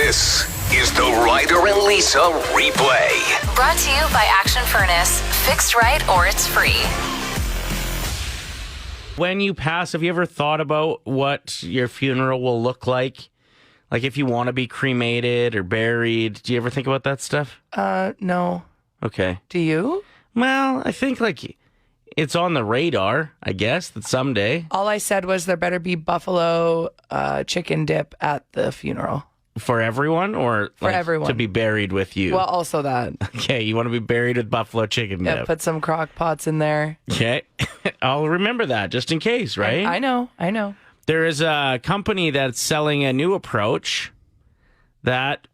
This is the Ryder and Lisa replay. Brought to you by Action Furnace. Fixed right or it's free. When you pass, have you ever thought about what your funeral will look like? Like if you want to be cremated or buried. Do you ever think about that stuff? No. Okay. Do you? Well, I think like it's on the radar, I guess, that someday. All I said was there better be buffalo chicken dip at the funeral. For everyone or For everyone. to be buried with you? Well, also that. Okay, you want to be buried with buffalo chicken Yeah, dip. put some crock pots in there. Okay. I'll remember that just in case, right? I know. There is a company that's selling a new approach that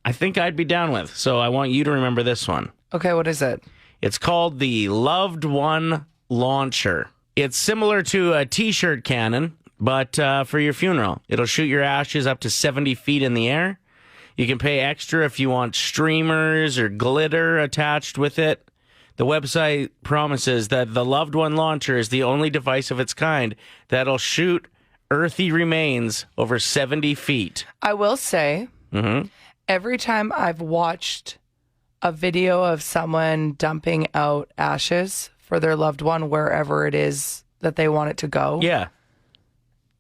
I think I'd be down with. So I want you to remember this one. Okay, what is it? It's called the Loved One Launcher. It's similar to a t-shirt cannon, but for your funeral. It'll shoot your ashes up to 70 feet in the air. You can pay extra if you want streamers or glitter attached with it. The website promises that the Loved One Launcher is the only device of its kind that'll shoot earthy remains over 70 feet. I will say, every time I've watched a video of someone dumping out ashes for their loved one wherever it is that they want it to go, Yeah.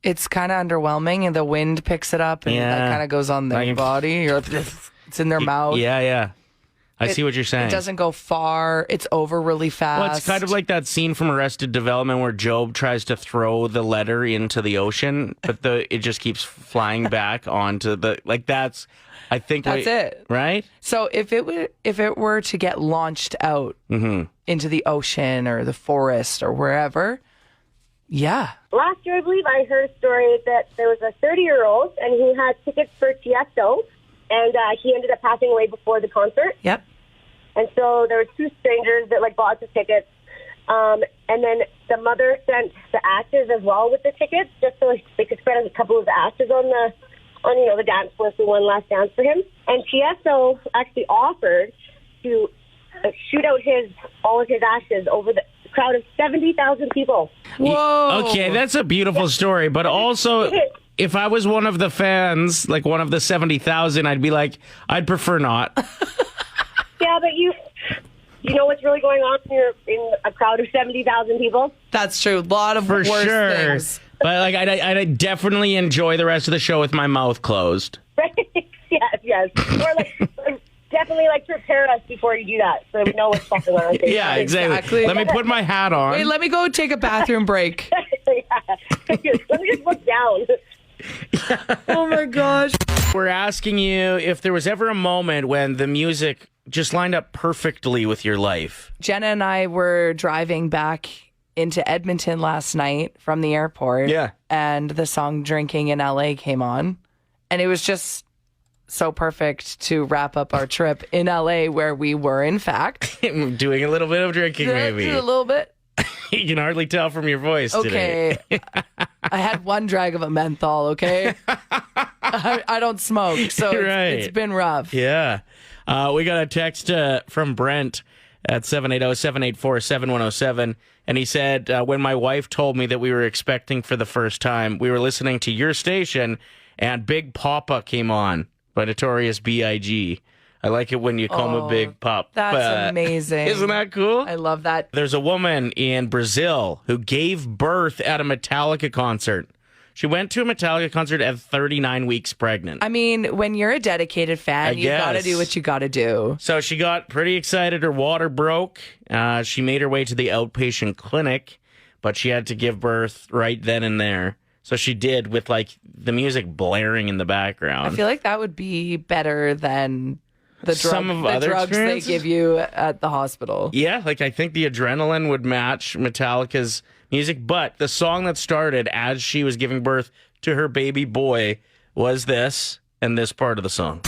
it's kind of underwhelming, and the wind picks it up and that kind of goes on their body. Or it's in their mouth. Yeah. I see what you're saying. It doesn't go far. It's over really fast. Well, it's kind of like that scene from Arrested Development where Job tries to throw the letter into the ocean, but it just keeps flying back onto the that's it, right? So if it were to get launched out into the ocean or the forest or wherever, yeah. Last year, I believe I heard a story that there was a 30-year-old and he had tickets for Tiesto, and he ended up passing away before the concert. Yep. And so there were two strangers that bought the tickets, and then the mother sent the ashes as well with the tickets, just so they could spread a couple of ashes on the dance floor for one last dance for him. And Tiesto actually offered to shoot out all of his ashes over the crowd of 70,000 people. Whoa. Okay, that's a beautiful story, but also if I was one of the fans, like one of the 70,000, I'd be like, I'd prefer not. Yeah, but you know what's really going on when you're in a crowd of 70,000 people? That's true. A lot of For worse sure. things. But like, I'd definitely enjoy the rest of the show with my mouth closed. Yes. Or definitely prepare us before you do that, so we know what's going on. Yeah, exactly. Let me put my hat on. Wait, let me go take a bathroom break. Let me just look down. Oh my gosh. We're asking you if there was ever a moment when the music just lined up perfectly with your life. Jenna and I were driving back into Edmonton last night from the airport. Yeah. And the song Drinking in LA came on. And it was just so perfect to wrap up our trip in LA, where we were, in fact, Doing a little bit of drinking, maybe. a little bit. You can hardly tell from your voice today. Okay. I had one drag of a menthol, okay? I don't smoke, so it's been rough. Yeah. We got a text from Brent at 780-784-7107, and he said, when my wife told me that we were expecting for the first time, we were listening to your station, and Big Papa came on by Notorious B.I.G. I like it when you call him a big pup. That's amazing. Isn't that cool? I love that. There's a woman in Brazil who gave birth at a Metallica concert. She went to a Metallica concert at 39 weeks pregnant. I mean, when you're a dedicated fan, you got to do what you got to do. So she got pretty excited. Her water broke. She made her way to the outpatient clinic, but she had to give birth right then and there. So she did, with the music blaring in the background. I feel like that would be better than the other drugs they give you at the hospital. Yeah, I think the adrenaline would match Metallica's music, but the song that started as she was giving birth to her baby boy was this, and this part of the song.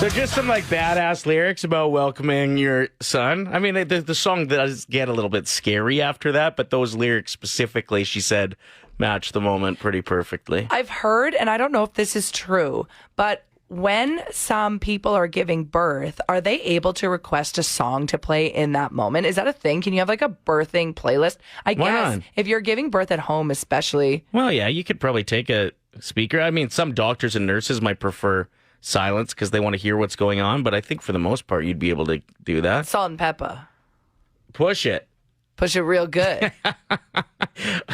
So just some badass lyrics about welcoming your son. I mean, the song does get a little bit scary after that, but those lyrics specifically, she said, match the moment pretty perfectly. I've heard, and I don't know if this is true, but when some people are giving birth, are they able to request a song to play in that moment? Is that a thing? Can you have like a birthing playlist? I Why guess not? if you're giving birth at home, especially. Well, yeah, you could probably take a speaker. I mean, some doctors and nurses might prefer silence because they want to hear what's going on, but I think for the most part, you'd be able to do that. Salt and pepper. Push it. Push it real good.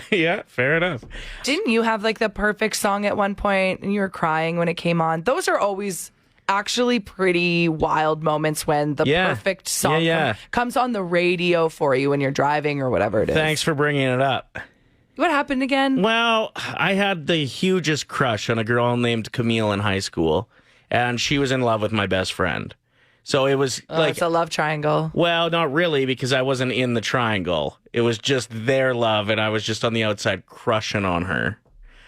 Yeah, fair enough. Didn't you have like the perfect song at one point and you were crying when it came on? Those are always actually pretty wild moments when the perfect song comes on the radio for you when you're driving or whatever it is. Thanks for bringing it up. What happened again? Well, I had the hugest crush on a girl named Camille in high school, and she was in love with my best friend. So it was It's a love triangle. well, not really, because I wasn't in the triangle. It was just their love, and I was just on the outside crushing on her.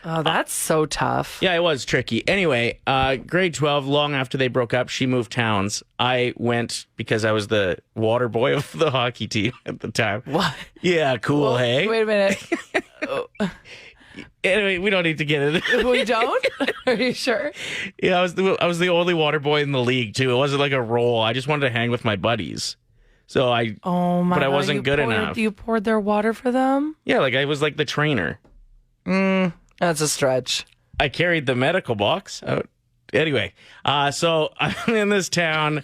Oh, that's so tough. Yeah, it was tricky. Anyway, grade 12, long after they broke up, she moved towns. I went because I was the water boy of the hockey team at the time. What? Yeah, cool, hey? Wait a minute. Anyway, we don't need to get into it. We don't? Are you sure? Yeah, I was the only water boy in the league, too. It wasn't like a role. I just wanted to hang with my buddies. So Oh my but I God, wasn't good enough. You poured their water for them? Yeah, like I was like the trainer. That's a stretch. I carried the medical box out. Anyway, so I'm in this town.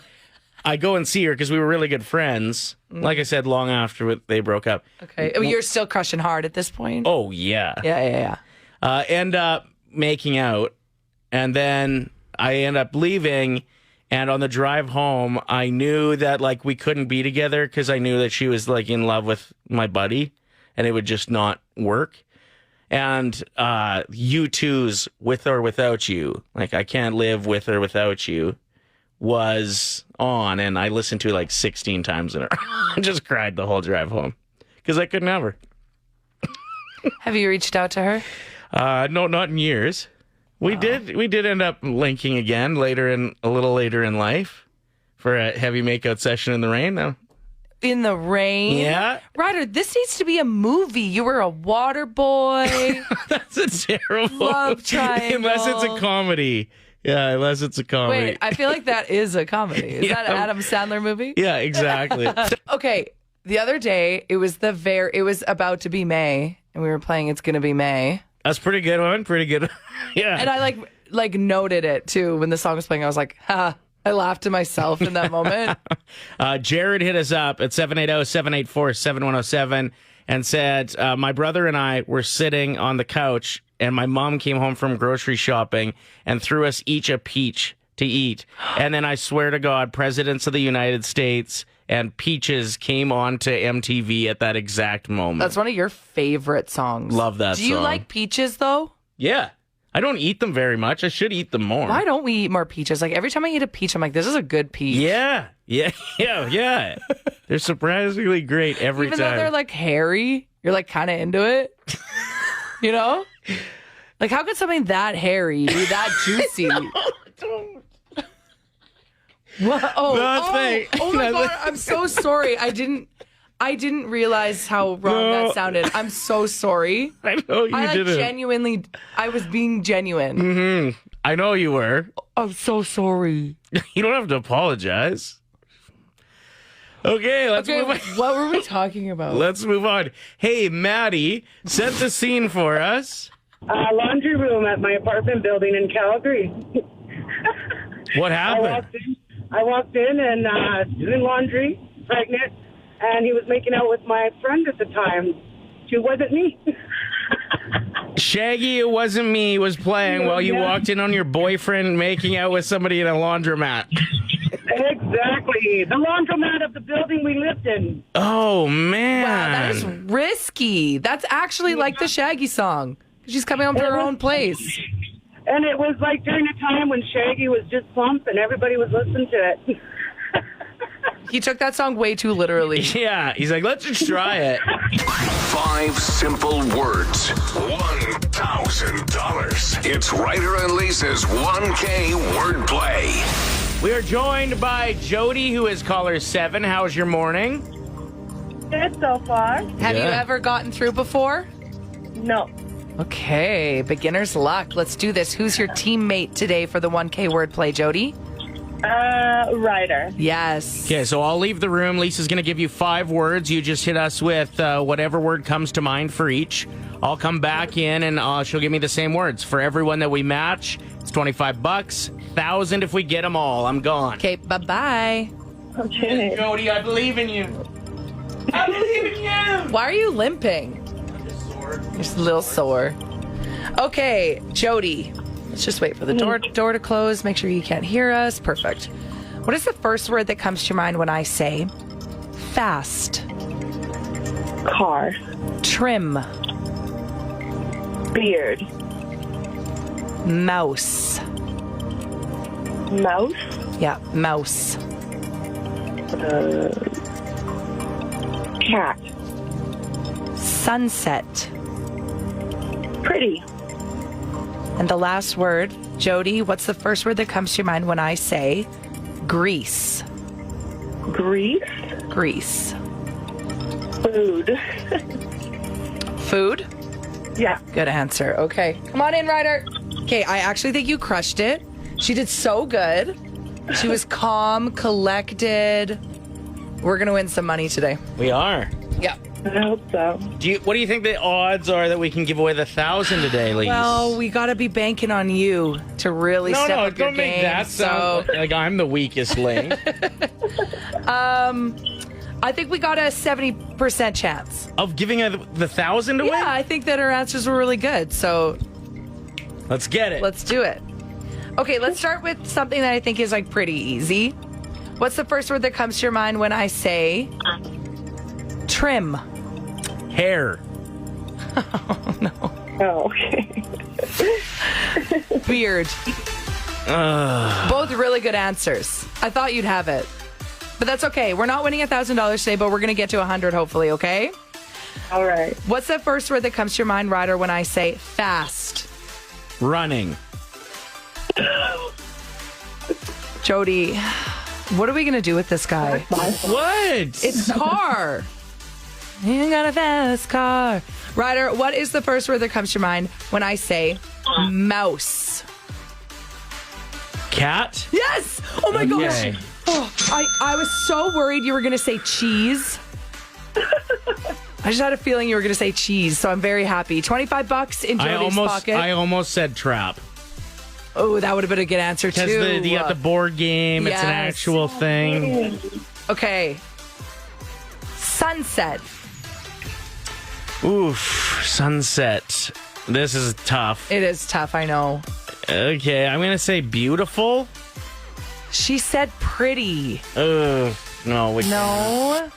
I go and see her because we were really good friends. Like I said, long after they broke up. Okay. I mean, you're still crushing hard at this point? Oh, yeah. Yeah. End up making out. And then I end up leaving. And on the drive home, I knew that like we couldn't be together because I knew that she was like in love with my buddy. And it would just not work. And U2's With or Without You, like I Can't Live With or Without You, was on, and I listened to it like 16 times in a row. I just cried the whole drive home because I couldn't have her. Have you reached out to her? No, not in years. We did end up linking again a little later in life for a heavy makeout session in the rain. Though. In the rain? Yeah. Ryder, this needs to be a movie. You were a water boy. That's a terrible Love triangle. Unless it's a comedy. Yeah, unless it's a comedy. Wait, I feel like that is a comedy. Is that an Adam Sandler movie? Yeah, exactly. Okay, the other day it was about to be May, and we were playing "It's Gonna Be May." That's pretty good one. Pretty good. Yeah. And I like noted it too when the song was playing. I was like, ha. I laughed to myself in that moment. Jared hit us up at 780-784-7107 and said, my brother and I were sitting on the couch and my mom came home from grocery shopping and threw us each a peach to eat. And then I swear to God, Presidents of the United States and Peaches came on to MTV at that exact moment. That's one of your favorite songs. Love that song. Do you like peaches though? Yeah. I don't eat them very much. I should eat them more. Why don't we eat more peaches? Like every time I eat a peach, I'm like, this is a good peach. Yeah. They're surprisingly great every Even time. though they're like hairy, you're like kind of into it. You know? Like how could something that hairy be that juicy? What? Oh my God! I'm so sorry. I didn't realize how wrong that sounded. I'm so sorry. I know you didn't. Genuinely, I was being genuine. Mm-hmm. I know you were. I'm so sorry. You don't have to apologize. Okay, let's move on. What were we talking about? Let's move on. Hey, Maddie, set the scene for us. Laundry room at my apartment building in Calgary. What happened? I walked in and doing laundry, pregnant, and he was making out with my friend at the time. She wasn't me. Shaggy, it wasn't me, was playing while you walked in on your boyfriend making out with somebody in a laundromat. Exactly. The laundromat of the building we lived in. Oh, man. Wow, that is risky. That's actually like the Shaggy song. She's coming home to her own place. And it was like during a time when Shaggy was just plump and everybody was listening to it. He took that song way too literally. Yeah, he's like, let's just try it. 5 simple words, $1,000. It's Ryder and Lisa's 1K wordplay. We are joined by Jody, who is caller 7. How's your morning? Good so far. Have you ever gotten through before? No. Okay, beginner's luck. Let's do this. Who's your teammate today for the 1K wordplay, Jody? Ryder. Yes. Okay, so I'll leave the room. Lisa's going to give you 5 words. You just hit us with whatever word comes to mind for each. I'll come back in and she'll give me the same words. For everyone that we match, it's $25. $1,000 if we get them all. I'm gone. Okay, bye-bye. Okay. Jody, I believe in you. I believe in you. Why are you limping? You're just a little sore. Okay, Jody. Let's just wait for the door to close. Make sure you can't hear us. Perfect. What is the first word that comes to your mind when I say fast? Car. Trim. Beard. Mouse. Mouse. Yeah, mouse. Cat. Sunset. Pretty. And the last word, Jody, what's the first word that comes to your mind when I say grease? Grease. Grease. Food. Food? Yeah. Good answer. Okay. Come on in, Ryder. Okay, I actually think you crushed it. She did so good. She was calm, collected. We're going to win some money today. We are. Yeah. I hope so. What do you think the odds are that we can give away the 1,000 today, Lisa? Well, we got to be banking on you to really step up your don't make game. that sound like I'm the weakest link. I think we got a 70% chance. Of giving the 1,000 away? Yeah, I think that her answers were really good. So Let's get it. let's do it. Okay, let's start with something that I think is like pretty easy. What's the first word that comes to your mind when I say trim? Hair. Oh, okay. Beard. Both really good answers. I thought you'd have it. But that's okay. We're not winning $1,000 today, but we're going to get to 100 hopefully, okay? All right. What's the first word that comes to your mind, Ryder, when I say fast? Running. Jody, what are we going to do with this guy? What? It's car. You got a fast car. Ryder, what is the first word that comes to your mind when I say mouse? Cat? Yes! Oh my gosh. Okay. Oh, I was so worried you were going to say cheese. I just had a feeling you were going to say cheese, so I'm very happy. $25 in Jody's pocket. I almost said trap. Oh, that would have been a good answer, too. Because you got the board game. It's an Yes. actual thing. Okay. Sunset. Oof. Sunset. This is tough. It is tough, I know. Okay, I'm going to say beautiful. She said pretty. No. No.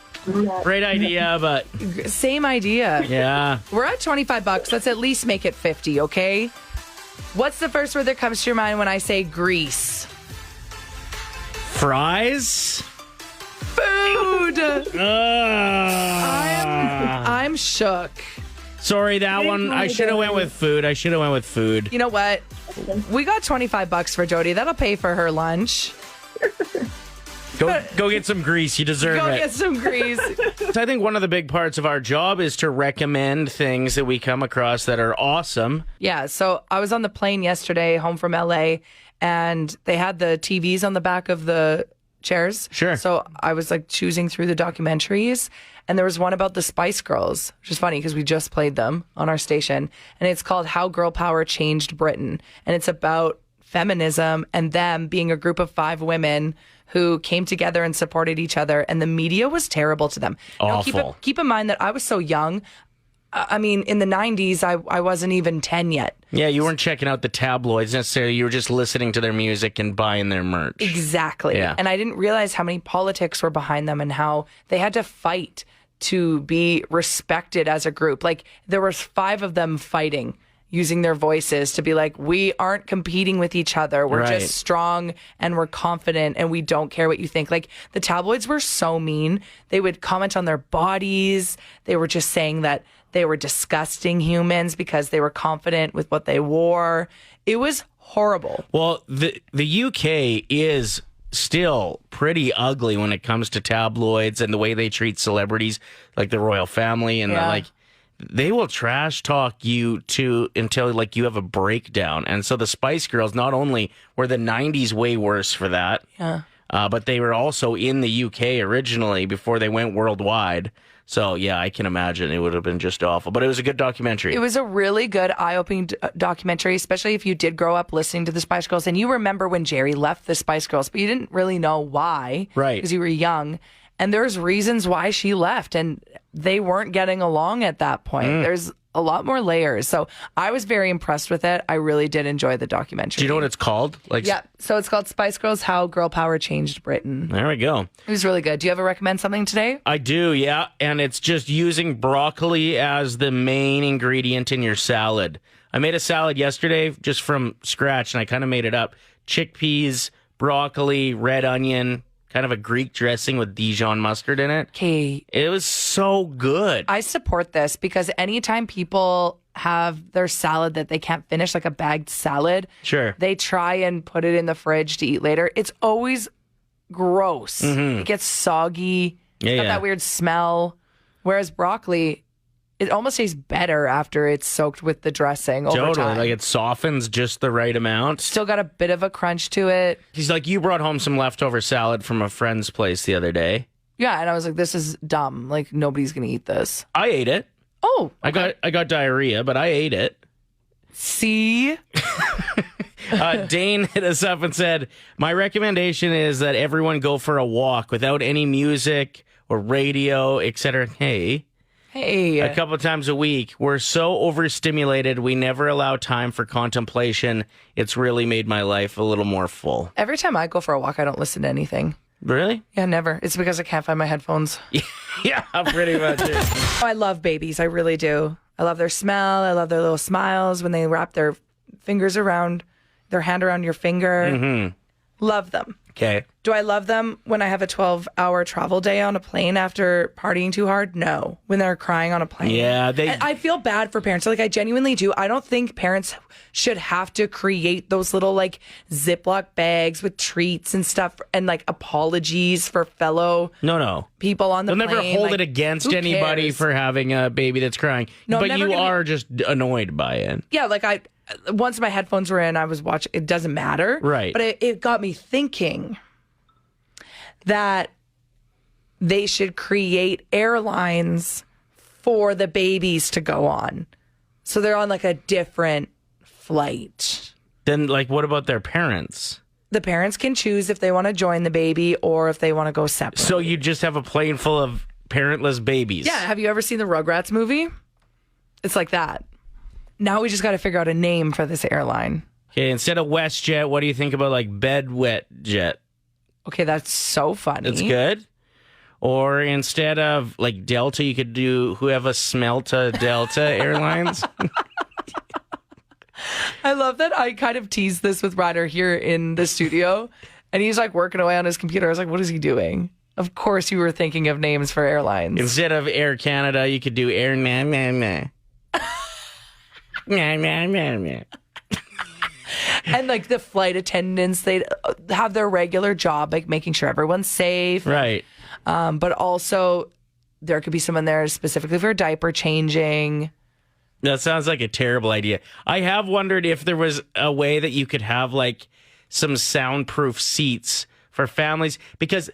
Great idea, but Same idea. yeah. We're at $25. Let's at least make it 50, okay? What's the first word that comes to your mind when I say grease? Fries? Food. Ah. I'm shook. Sorry, that one. I should have went with food. You know what? We got $25 for Jody. That'll pay for her lunch. Go get some grease. You deserve Go it. get some grease. So I think one of the big parts of our job is to recommend things that we come across that are awesome. Yeah, so I was on the plane yesterday home from LA, and they had the TVs on the back of the chairs. Sure. So I was like choosing through the documentaries, and there was one about the Spice Girls, which is funny because we just played them on our station, and it's called How Girl Power Changed Britain, and it's about feminism and them being a group of 5 women who came together and supported each other, and the media was terrible to them. Awful. Now, keep in mind that I was so young. I mean, in the 90s, I wasn't even 10 yet. Yeah, you weren't checking out the tabloids necessarily. You were just listening to their music and buying their merch. Exactly. Yeah. And I didn't realize how many politics were behind them and how they had to fight to be respected as a group. Like, there was 5 of them fighting, using their voices to be like, we aren't competing with each other. We're Right. just strong and we're confident and we don't care what you think. Like, the tabloids were so mean. They would comment on their bodies. They were just saying that they were disgusting humans because they were confident with what they wore. It was horrible. Well, the UK is still pretty ugly when it comes to tabloids and the way they treat celebrities, like the royal family and Yeah. they will trash talk you until like you have a breakdown. And so the Spice Girls, not only were the 90s way worse for that, but they were also in the UK originally before they went worldwide. So, yeah, I can imagine it would have been just awful. But it was a good documentary. It was a really good, eye-opening documentary, especially if you did grow up listening to the Spice Girls. And you remember when Jerry left the Spice Girls, but you didn't really know why. Right. Because you were young. And there's reasons why she left. And they weren't getting along at that point. There's a lot more layers. So I was very impressed with it. I really did enjoy the documentary. Do you know what it's called? Yeah. So it's called Spice Girls, How Girl Power Changed Britain. There we go. It was really good. Do you ever recommend something today? I do, yeah. And it's just using broccoli as the main ingredient in your salad. I made a salad yesterday just from scratch, and I kind of made it up. Chickpeas, broccoli, red onion, kind of a Greek dressing with Dijon mustard in it. Okay. It was so good. I support this because anytime people have their salad that they can't finish, like a bagged salad, Sure. they try and put it in the fridge to eat later. It's always gross. It gets soggy. It's got that weird smell. Whereas broccoli, it almost tastes better after it's soaked with the dressing over Totally. time. Like it softens just the right amount. Still got a bit of a crunch to it. He's like, you brought home some leftover salad from a friend's place the other day. Yeah, and I was like, this is dumb. Like, nobody's going to eat this. I ate it. Oh, I got diarrhea, but I ate it. see? Dane hit us up and said, my recommendation is that everyone go for a walk without any music or radio, etc. Hey, a couple of times a week. We're so overstimulated, we never allow time for contemplation. It's really made my life a little more full. Every time I go for a walk, I don't listen to anything. Really? Yeah, never. It's because I can't find my headphones. Yeah, pretty much it. Oh, I love babies. I really do. I love their smell. I love their little smiles when they wrap their fingers around, their hand around your finger. Love them. Okay. Do I love them when I have a 12-hour travel day on a plane after partying too hard? No. When they're crying on a plane. Yeah, And I feel bad for parents. Like, I genuinely do. I don't think parents should have to create those little, like, Ziploc bags with treats and stuff and, like, apologies for fellow No. people on the They'll plane. never hold Like, it against who anybody cares? for having a baby that's crying. No, but never you gonna- are just annoyed by it. Yeah, like once my headphones were in, I was watching. It doesn't matter. Right. But it got me thinking that they should create airlines for the babies to go on. So they're on like a different flight. Then, like, what about their parents? The parents can choose if they want to join the baby or if they want to go separate. So you just have a plane full of parentless babies. Yeah. Have you ever seen the Rugrats movie? It's like that. Now we just got to figure out a name for this airline. Okay, instead of WestJet, what do you think about like Bedwetjet? Okay, that's so funny. It's good. Or instead of like Delta, you could do Whoever Smelta Delta Airlines. I love that I kind of teased this with Ryder here in the studio, and he's like working away on his computer. I was like, what is he doing? Of course you were thinking of names for airlines. Instead of Air Canada, you could do Air Nah Nah Nah. Nah Nah Nah Nah. And like the flight attendants, they'd have their regular job, like making sure everyone's safe. Right. But also there could be someone there specifically for diaper changing. That sounds like a terrible idea. I have wondered if there was a way that you could have like some soundproof seats for families, because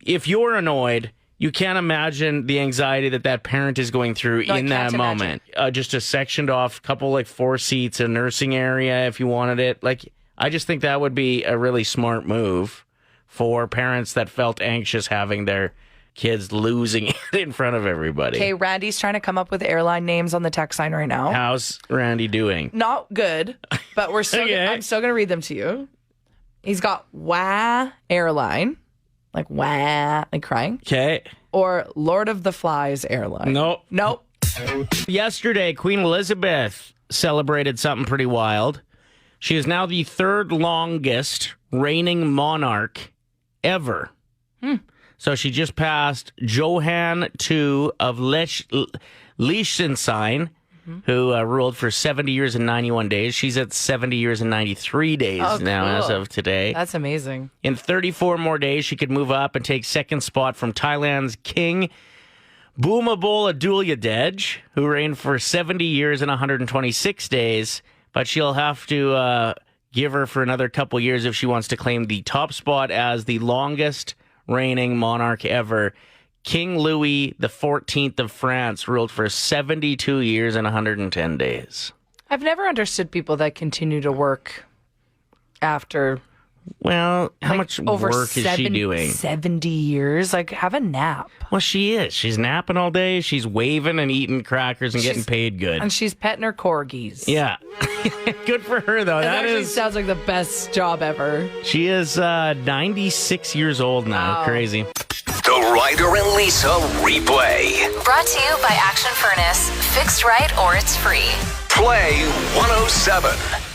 if you're annoyed, you can't imagine the anxiety that parent is going through No, I in can't that imagine. moment. Just a sectioned off couple, like 4 seats, a nursing area if you wanted it. Like, I just think that would be a really smart move for parents that felt anxious having their kids losing it in front of everybody. Okay, Randy's trying to come up with airline names on the text line right now. How's Randy doing? Not good, but we're still. Okay. I'm still going to read them to you. He's got Wah Airline, like wah, like crying, Okay. or Lord of the Flies Airline. Nope. Yesterday, Queen Elizabeth celebrated something pretty wild. She is now the third longest reigning monarch ever. So she just passed Johann II of Liechtenstein, who ruled for 70 years and 91 days. She's at 70 years and 93 days now as cool. of today. That's amazing. In 34 more days, she could move up and take second spot from Thailand's King Boomabola Dulyadej, who reigned for 70 years and 126 days, but she'll have to give her for another couple years if she wants to claim the top spot as the longest reigning monarch ever. King Louis XIV of France ruled for 72 years and 110 days. I've never understood people that continue to work after. Well, how much work is she doing? 70 years. Like, have a nap. Well, she is. She's napping all day. She's waving and eating crackers and getting paid good. And she's petting her corgis. Yeah. Good for her, though. That actually sounds like the best job ever. She is 96 years old now. Wow. Crazy. The Ryder and Lisa replay. Brought to you by Action Furnace. Fixed right or it's free. Play 107.